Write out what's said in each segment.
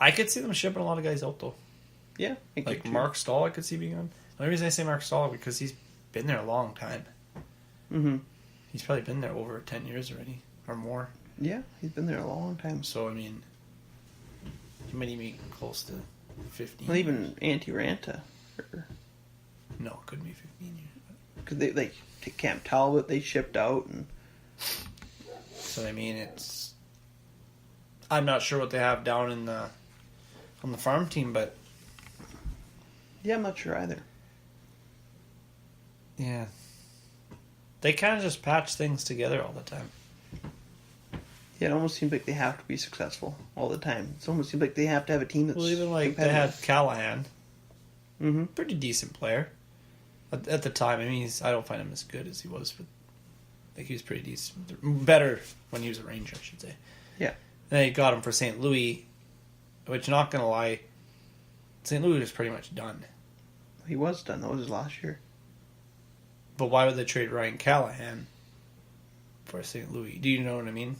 I could see them shipping a lot of guys out, though. Yeah. Like Mark Stahl, I could see being on. The only reason I say Mark Stahl because he's been there a long time. Mm-hmm. He's probably been there over 10 years already, or more. Yeah, he's been there a long time. So, I mean, he might even be close to 15 Well, even Antti Ranta. No, it couldn't be 15 years. Because they Camp Talbot, they shipped out. And So, I mean, it's... I'm not sure what they have down in on the farm team, but... Yeah, I'm not sure either. Yeah. They kind of just patch things together all the time. Yeah, it almost seems like they have to be successful all the time. It almost seems like they have to have a team that's Well, even like they had Callahan. Mm-hmm. Pretty decent player. At the time, I mean, I don't find him as good as he was, but I think he was pretty decent. Better when he was a Ranger, I should say. Yeah. And then he got him for St. Louis, which, not going to lie, St. Louis was pretty much done. He was done. That was his last year. But why would they trade Ryan Callahan for St. Louis? Do you know what I mean?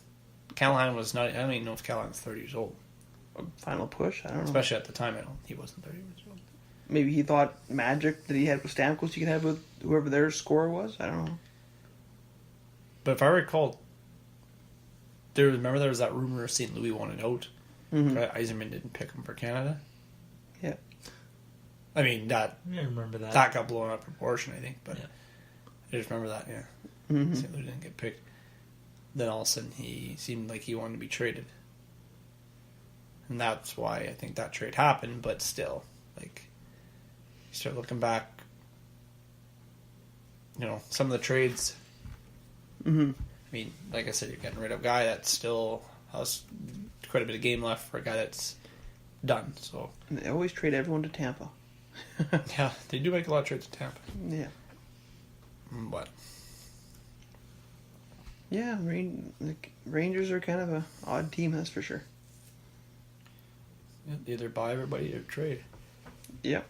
Callahan was not... I don't even know if Callahan's 30 years old. Final push? I don't know. Especially at the time, he wasn't 30 years old. Maybe he thought magic that he had with Stamkos he could have with whoever their scorer was. I don't know. But if I recall, remember there was that rumor St. Louis wanted out. Mm-hmm. Yzerman didn't pick him for Canada. Yeah. I mean, I remember that. That got blown out of proportion, I think. But Yeah. I just remember that, yeah. Mm-hmm. St. Louis didn't get picked. Then all of a sudden he seemed like he wanted to be traded. And that's why I think that trade happened, but still, like, you start looking back, some of the trades. Mm-hmm. I mean, like I said, you're getting rid of a guy that still has quite a bit of game left for a guy that's done. So And they always trade everyone to Tampa. yeah, they do make a lot of trades to Tampa. Yeah. But Yeah, Rangers are kind of an odd team, that's for sure. they either buy everybody or trade. Yep.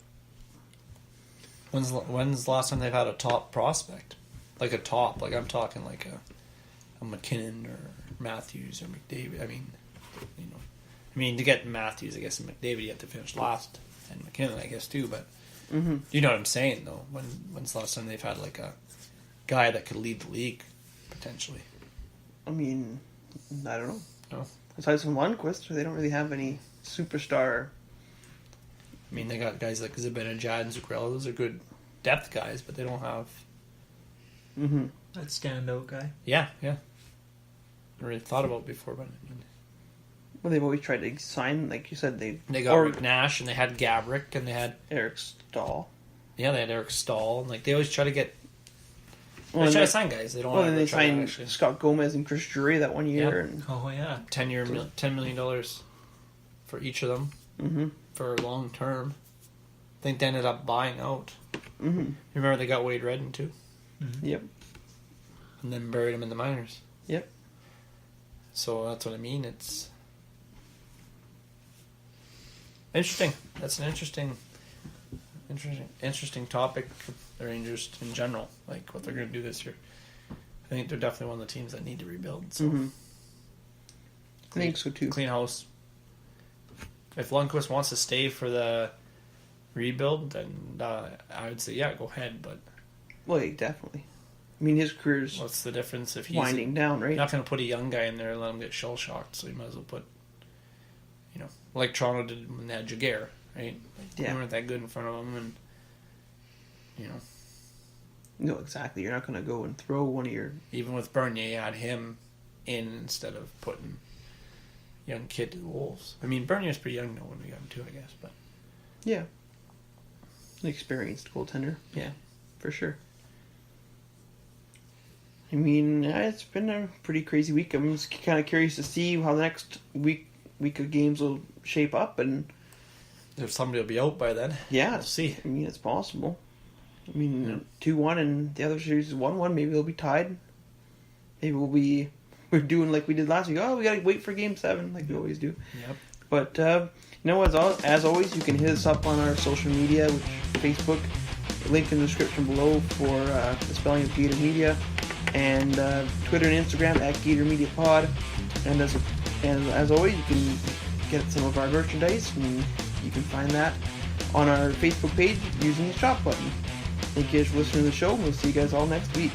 When's the last time they've had a top prospect? Like a top, like I'm talking like a McKinnon or Matthews or McDavid. I mean to get Matthews, I guess, and McDavid you have to finish last, and McKinnon, I guess, too. But Mm-hmm. you know what I'm saying, though. When's the last time they've had like a guy that could lead the league potentially? I mean, I don't know. No. Aside from Lundqvist, they don't really have any superstar. I mean, they got guys like Zibanejad and Zuccarello. Those are good depth guys, but they don't have. Mm-hmm. That standout guy. Yeah. I really thought about it before, but I mean, Well, they've always tried to sign, like you said, they got Rick Nash and they had Gabrick and they had Eric Stahl. they had Eric Stahl and like they always try to get. Well, They try to sign guys. They don't. Well, then ever they try to signed actually Scott Gomez and Chris Drury that one year. Yep. And, Oh, yeah. $10 million for each of them mm-hmm. for long term. I think they ended up buying out. Mm-hmm. Remember they got Wade Redden too, Yep. and then buried him in the minors. Yep. So that's what I mean. It's interesting. That's an interesting topic for the Rangers in general. Like what they're going to do this year. I think they're definitely one of the teams that need to rebuild. So Mm-hmm. I think so too. clean house. If Lundqvist wants to stay for the rebuild, then I would say go ahead. But Well, yeah, definitely. I mean, his career's what's the difference if he's winding down, right? You're not going to put a young guy in there and let him get shell shocked. So you might as well put, like Toronto did when they had Jaguar, right? Like, Yeah. They weren't that good in front of him, and No, exactly. You're not going to go and throw one of your... even with Bernier, you had him in instead of putting young kid to the Wolves. I mean, Bernier's pretty young now when we got him too, I guess, but Yeah. An experienced goaltender. Yeah, for sure. I mean, it's been a pretty crazy week. I'm just kind of curious to see how the next week of games will shape up. And if somebody will be out by then, yeah, we'll see. I mean, it's possible. I mean, 2-1 and the other series is 1-1. Maybe they'll be tied. Maybe we're doing like we did last week. Oh, we got to wait for Game 7 like we always do. Yep. But, as always, you can hit us up on our social media, which Facebook, link in the description below for the spelling of Gator Media, and Twitter and Instagram at Gator Media Pod. And as always, you can get some of our merchandise, and you can find that on our Facebook page using the shop button. Thank you guys for listening to the show, and we'll see you guys all next week.